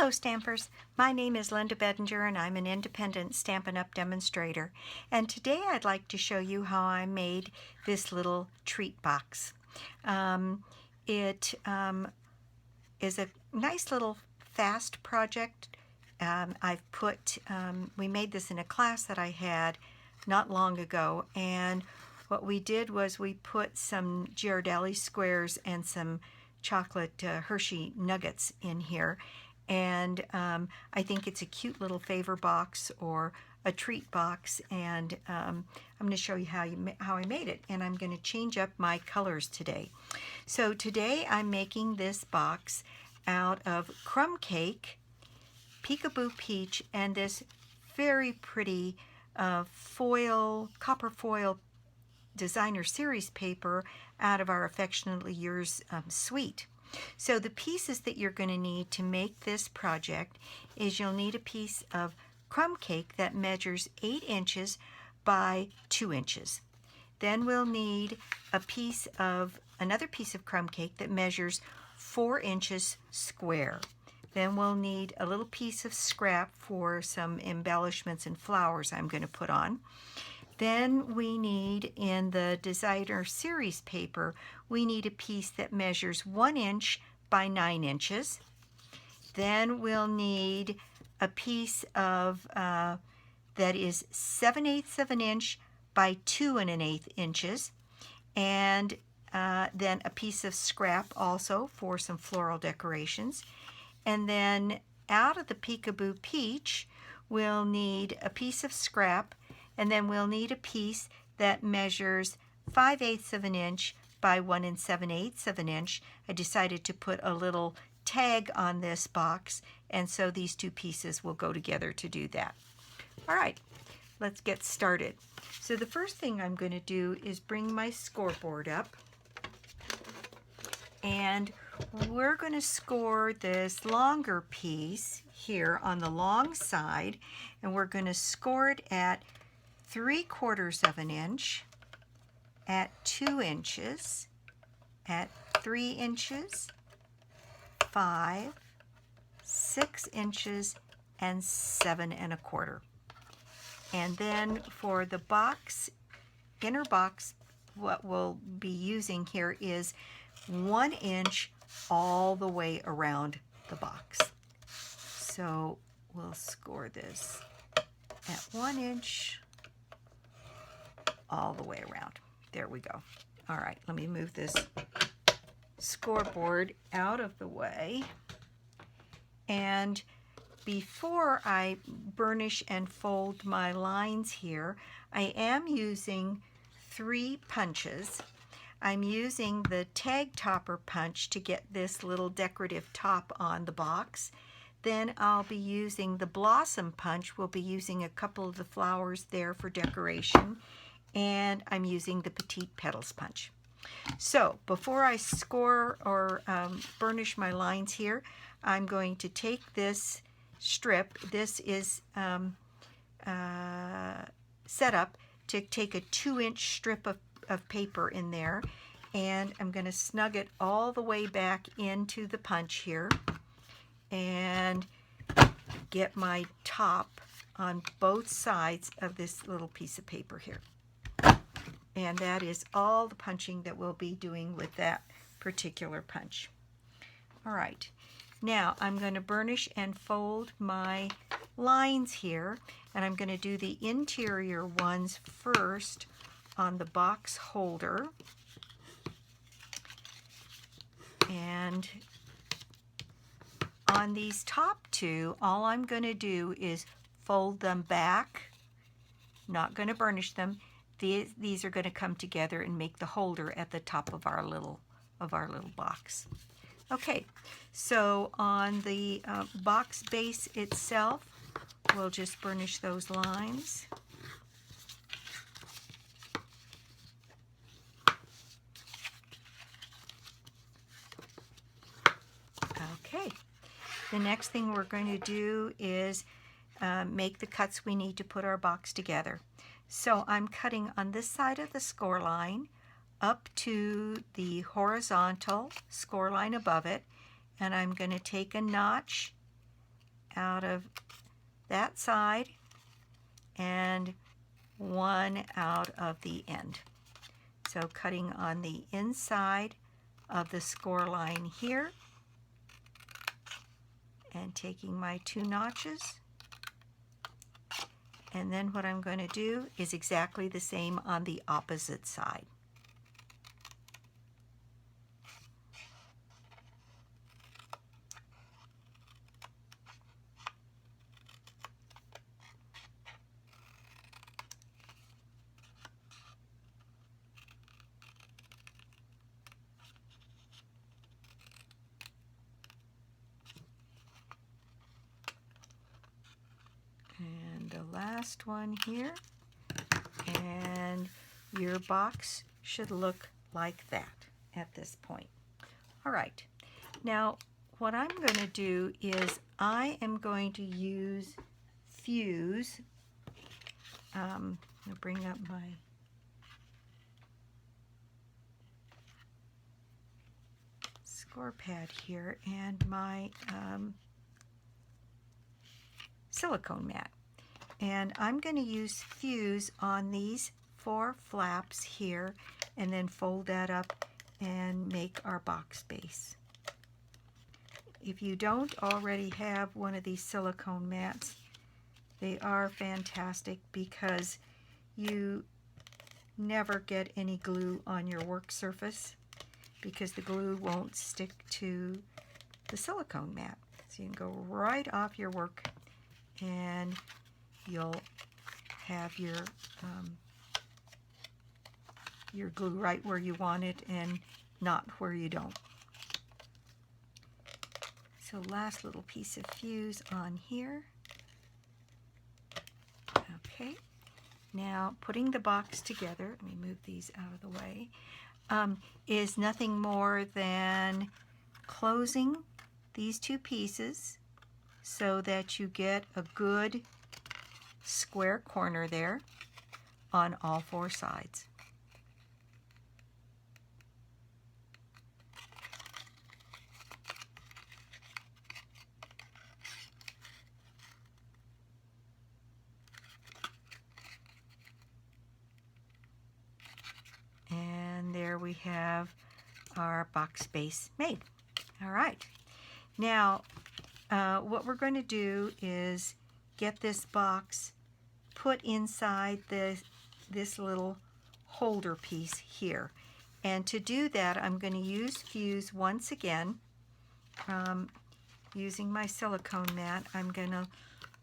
Hello Stampers, my name is Linda Bedinger and I'm an independent Stampin' Up! Demonstrator, and today I'd like to show you how I made this little treat box. It is a nice little fast project. We made this in a class that I had not long ago, and what we did was we put some Ghirardelli squares and some chocolate Hershey nuggets in here, and I think it's a cute little favor box or a treat box, and I'm going to show you how I made it, and I'm going to change up my colors today. So today I'm making this box out of Crumb Cake, Peekaboo Peach, and this very pretty copper foil designer series paper out of our Affectionately Yours suite. So the pieces that you're going to need to make this project is you'll need a piece of crumb cake that measures 8 inches by 2 inches. Then we'll need another piece of crumb cake that measures 4 inches square. Then we'll need a little piece of scrap for some embellishments and flowers I'm going to put on. Then we need, in the designer series paper, we need a piece that measures 1 inch by 9 inches. Then we'll need a piece of that is 7/8 of an inch by 2 1/8 inches, and then a piece of scrap also for some floral decorations. And then out of the Peekaboo Peach, we'll need a piece of scrap, and then we'll need a piece that measures 5/8 of an inch by 1 7/8 of an inch. I decided to put a little tag on this box, and so these two pieces will go together to do that. All right, let's get started. So the first thing I'm going to do is bring my scoreboard up, and we're going to score this longer piece here on the long side, and we're going to score it at 3/4 of an inch, at 2 inches, at 3 inches, 5, 6 inches, and 7 1/4. And then for the box, inner box, what we'll be using here is 1 inch all the way around the box. So we'll score this at 1 inch all the way around. There we go. All right, let me move this scoreboard out of the way. And before I burnish and fold my lines here, I am using 3 punches. I'm using the tag topper punch to get this little decorative top on the box. Then I'll be using the blossom punch. We'll be using a couple of the flowers there for decoration. And I'm using the Petite Petals punch. So before I score or burnish my lines here, I'm going to take this strip. This is set up to take a 2-inch strip of paper in there, and I'm going to snug it all the way back into the punch here and get my top on both sides of this little piece of paper here. And that is all the punching that we'll be doing with that particular punch. All right, now I'm going to burnish and fold my lines here, and I'm going to do the interior ones first on the box holder. And on these top two, all I'm going to do is fold them back, not going to burnish them. These are going to come together and make the holder at the top of our little box. Okay, so on the box base itself, we'll just burnish those lines. Okay, the next thing we're going to do is make the cuts we need to put our box together. So I'm cutting on this side of the score line up to the horizontal score line above it, and I'm going to take a notch out of that side and one out of the end. So cutting on the inside of the score line here and taking my 2 notches. And then what I'm going to do is exactly the same on the opposite side. And the last one here, and your box should look like that at this point. All right, now what I'm going to do is I am going to use Fuse. I'll bring up my score pad here and my silicone mat. And I'm going to use Fuse on these 4 flaps here and then fold that up and make our box base. If you don't already have one of these silicone mats, they are fantastic because you never get any glue on your work surface because the glue won't stick to the silicone mat. So you can go right off your work and you'll have your glue right where you want it and not where you don't. So last little piece of Fuse on here. Okay, now putting the box together, let me move these out of the way, is nothing more than closing these 2 pieces so that you get a good square corner there on all 4 sides. And there we have our box base made. All right, now what we're going to do is get this box put inside this little holder piece here. And to do that, I'm going to use Fuse once again. Using my silicone mat, I'm going to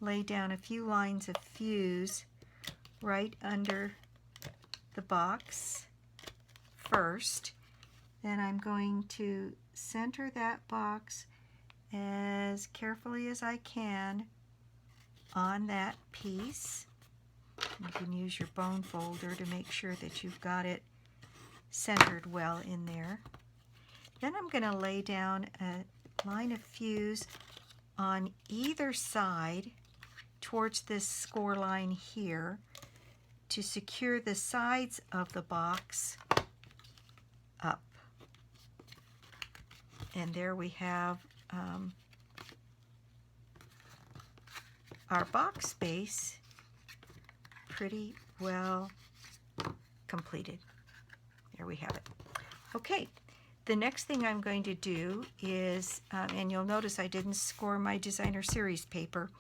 lay down a few lines of Fuse right under the box first. Then I'm going to center that box as carefully as I can on that piece. You can use your bone folder to make sure that you've got it centered well in there. Then I'm going to lay down a line of Fuse on either side towards this score line here to secure the sides of the box up. And there we have our box base pretty well completed. There we have it. Okay, the next thing I'm going to do is, and you'll notice I didn't score my designer series paper.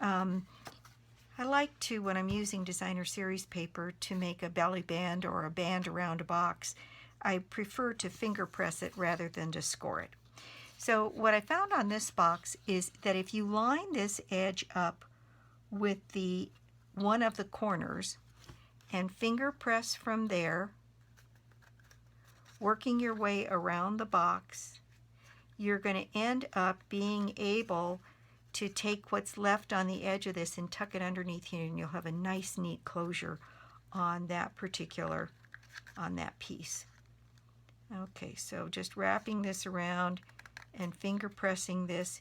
I like to, when I'm using designer series paper to make a belly band or a band around a box, I prefer to finger press it rather than to score it. So what I found on this box is that if you line this edge up with one of the corners and finger press from there, working your way around the box, you're going to end up being able to take what's left on the edge of this and tuck it underneath here, and you'll have a nice neat closure on that piece. Okay, so just wrapping this around and finger pressing this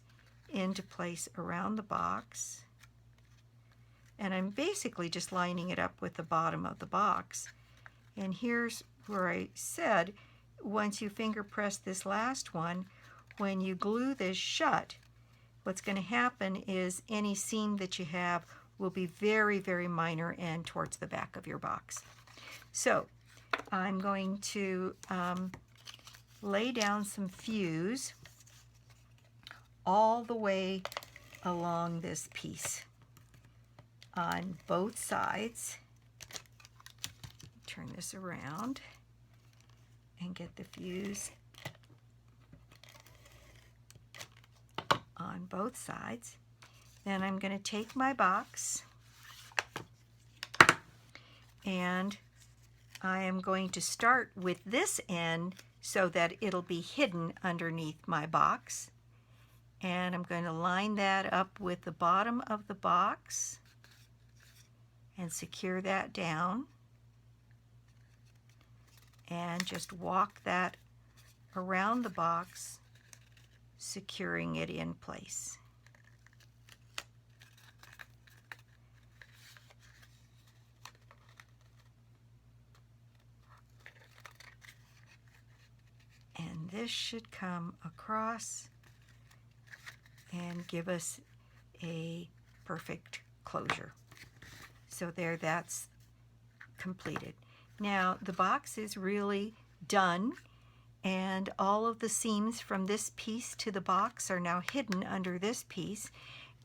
into place around the box. And I'm basically just lining it up with the bottom of the box. And here's where I said, once you finger press this last one, when you glue this shut, what's going to happen is any seam that you have will be very, very minor and towards the back of your box. So I'm going to lay down some fuse all the way along this piece on both sides. Turn this around and get the fuse on both sides. Then I'm going to take my box and I am going to start with this end so that it'll be hidden underneath my box. And I'm going to line that up with the bottom of the box and secure that down. And just walk that around the box, securing it in place. And this should come across and give us a perfect closure. So there, that's completed. Now the box is really done, and all of the seams from this piece to the box are now hidden under this piece,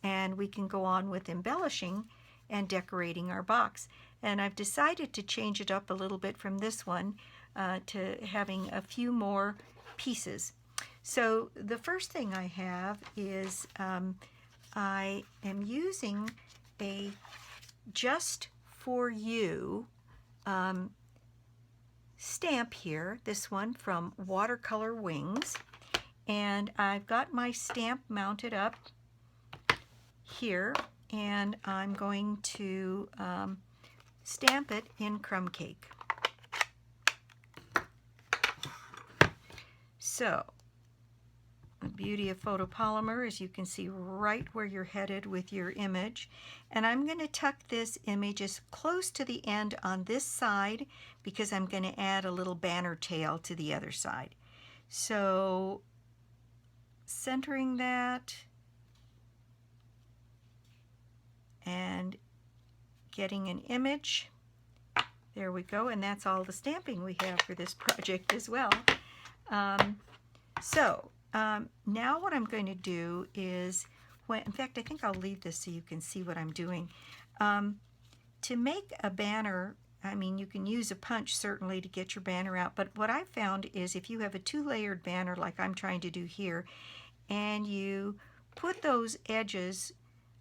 and we can go on with embellishing and decorating our box. And I've decided to change it up a little bit from this one to having a few more pieces. So the first thing I have is I am using a Just For You stamp here, this one from Watercolor Wings, and I've got my stamp mounted up here, and I'm going to stamp it in Crumb Cake. So the beauty of photopolymer is you can see right where you're headed with your image. And I'm going to tuck this image as close to the end on this side because I'm going to add a little banner tail to the other side. So centering that and getting an image. There we go, and that's all the stamping we have for this project as well. Now what I'm going to do is, in fact, I think I'll leave this so you can see what I'm doing. To make a banner, I mean, you can use a punch certainly to get your banner out, but what I found is if you have a two-layered banner like I'm trying to do here, and you put those edges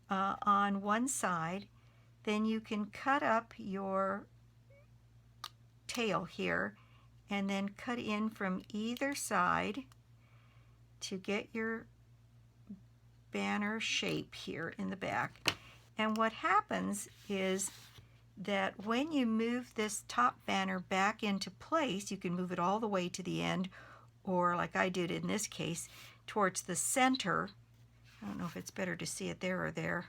on one side, then you can cut up your tail here and then cut in from either side to get your banner shape here in the back. And what happens is that when you move this top banner back into place, you can move it all the way to the end, or like I did in this case, towards the center. I don't know if it's better to see it there or there.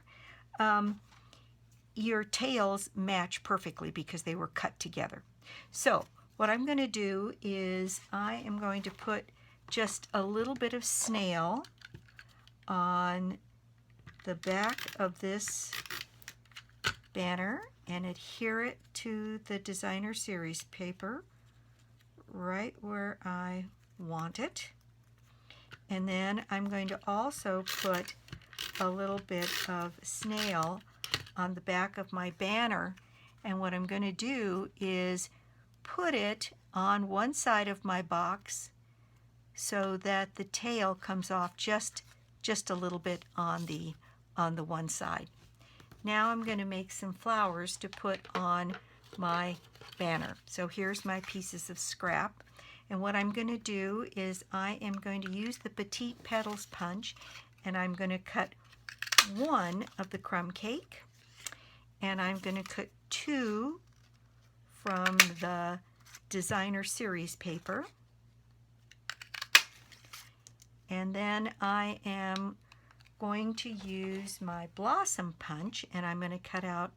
Your tails match perfectly because they were cut together. So what I'm going to do is I am going to put just a little bit of snail on the back of this banner and adhere it to the designer series paper right where I want it. And then I'm going to also put a little bit of snail on the back of my banner, and what I'm going to do is put it on one side of my box so that the tail comes off just a little bit on the one side. Now I'm going to make some flowers to put on my banner. So here's my pieces of scrap, and what I'm going to do is I am going to use the Petite Petals punch, and I'm going to cut one of the crumb cake, and I'm going to cut two from the designer series paper, and then I am going to use my blossom punch, and I'm going to cut out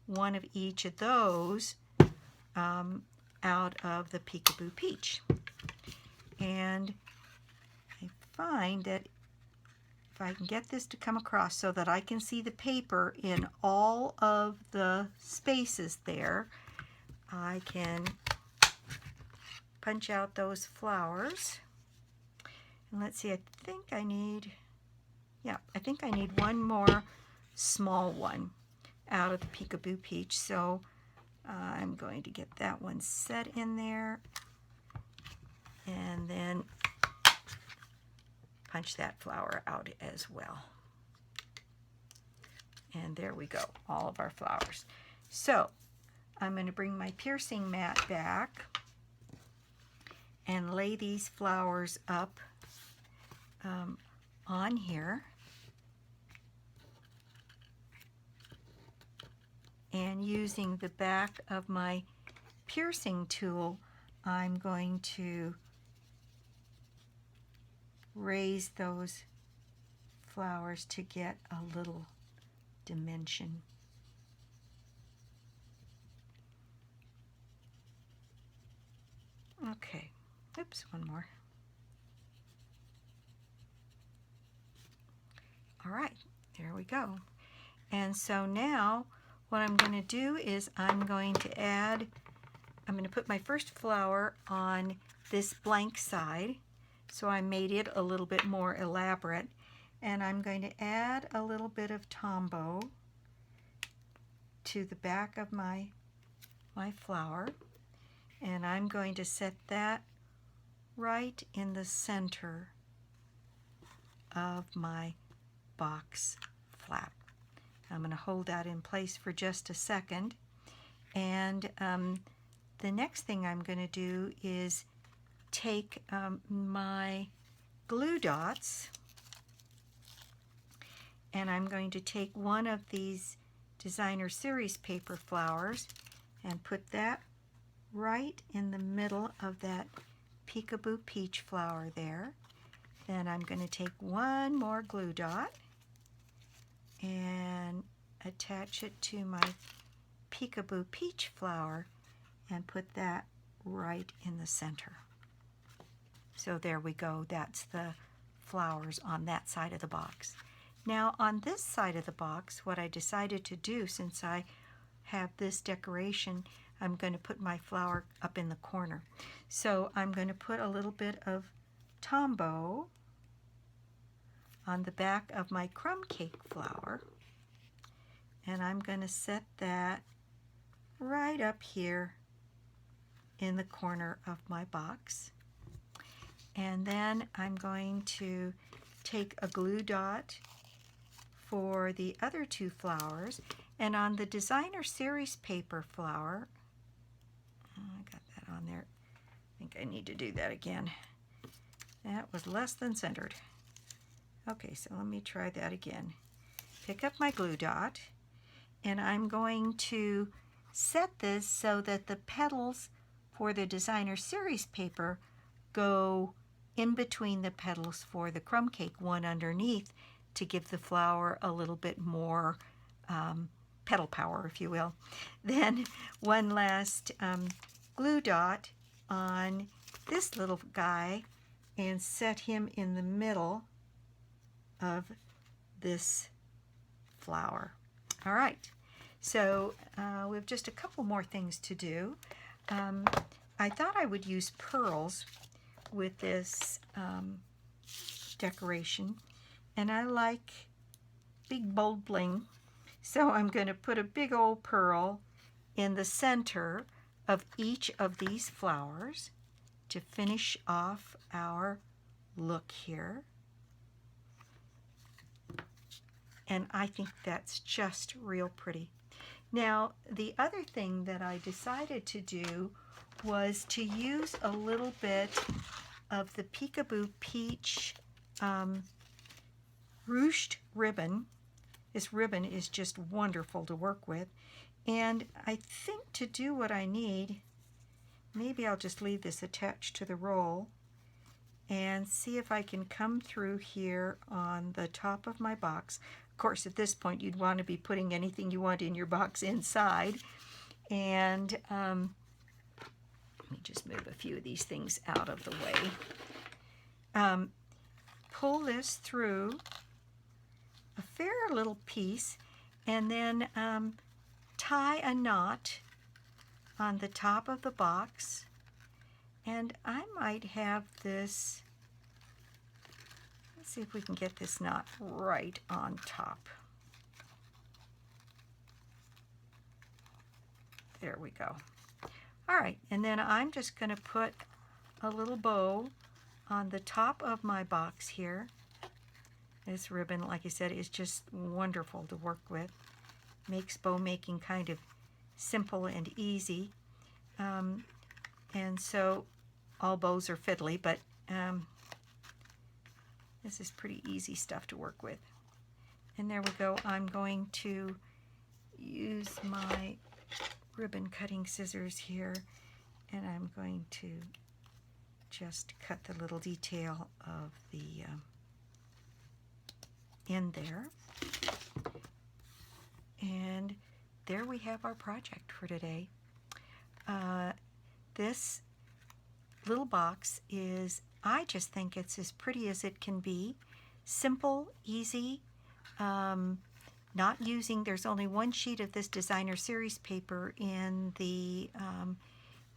one of each of those out of the Peekaboo Peach. And I find that if I can get this to come across so that I can see the paper in all of the spaces there, I can punch out those flowers. And let's see, I think I need one more small one out of the Peekaboo Peach. So I'm going to get that one set in there and then punch that flower out as well. And there we go, all of our flowers. So I'm going to bring my piercing mat back and lay these flowers up on here. And using the back of my piercing tool, I'm going to raise those flowers to get a little dimension. Okay, oops, one more. All right, there we go. And so now what I'm going to do is I'm going to put my first flower on this blank side. So I made it a little bit more elaborate. And I'm going to add a little bit of Tombow to the back of my flower. And I'm going to set that right in the center of my box flap. I'm going to hold that in place for just a second. And the next thing I'm going to do is take my glue dots, and I'm going to take one of these Designer Series paper flowers and put that right in the middle of that Peekaboo Peach flower there. Then I'm going to take one more glue dot and attach it to my Peekaboo Peach flower and put that right in the center. So there we go, that's the flowers on that side of the box. Now on this side of the box, what I decided to do, since I have this decoration, I'm going to put my flower up in the corner. So I'm going to put a little bit of Tombow on the back of my crumb cake flower, and I'm going to set that right up here in the corner of my box. And then I'm going to take a glue dot for the other two flowers, and on the Designer Series paper flower, I got that on there, I think I need to do that again. That was less than centered. Okay, so let me try that again. Pick up my glue dot, and I'm going to set this so that the petals for the Designer Series paper go in between the petals for the crumb cake one underneath to give the flower a little bit more petal power, if you will. Then one last glue dot on this little guy and set him in the middle of this flower. All right, so we have just a couple more things to do. I thought I would use pearls with this decoration, and I like big bold bling, so I'm going to put a big old pearl in the center of each of these flowers to finish off our look here. And I think that's just real pretty. Now, the other thing that I decided to do was to use a little bit of the Peekaboo Peach Ruched Ribbon. This ribbon is just wonderful to work with. And I think to do what I need, maybe I'll just leave this attached to the roll and see if I can come through here on the top of my box. Of course, at this point, you'd want to be putting anything you want in your box inside. And let me just move a few of these things out of the way. Pull this through a little piece and then tie a knot on the top of the box. And I might have this, let's see if we can get this knot right on top. There we go. All right, and then I'm just going to put a little bow on the top of my box here. This ribbon, like I said, is just wonderful to work with. Makes bow making kind of simple and easy. And so all bows are fiddly, but this is pretty easy stuff to work with. And there we go. I'm going to use my ribbon cutting scissors here, and I'm going to just cut the little detail of the end there. And there we have our project for today. This little box is, I just think it's as pretty as it can be. Simple, easy, not using, there's only one sheet of this designer series paper in the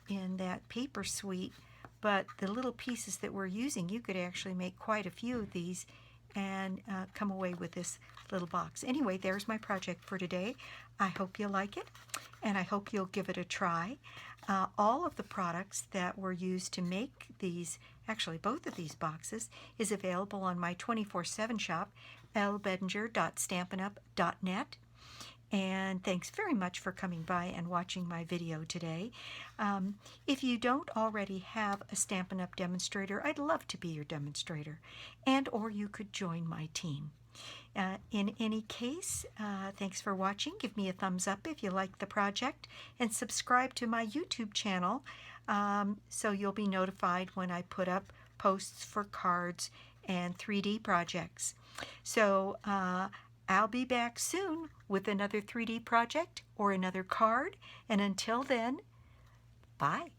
in that paper suite, but the little pieces that we're using, you could actually make quite a few of these and come away with this little box. Anyway, there's my project for today. I hope you like it, and I hope you'll give it a try. All of the products that were used to make these, actually both of these boxes, is available on my 24/7 shop, lbedinger.stampinup.net. And thanks very much for coming by and watching my video today. If you don't already have a Stampin' Up! Demonstrator, I'd love to be your demonstrator, and or you could join my team. In any case, thanks for watching. Give me a thumbs up if you like the project, and subscribe to my YouTube channel so you'll be notified when I put up posts for cards and 3D projects. So I'll be back soon with another 3D project or another card, and until then, bye.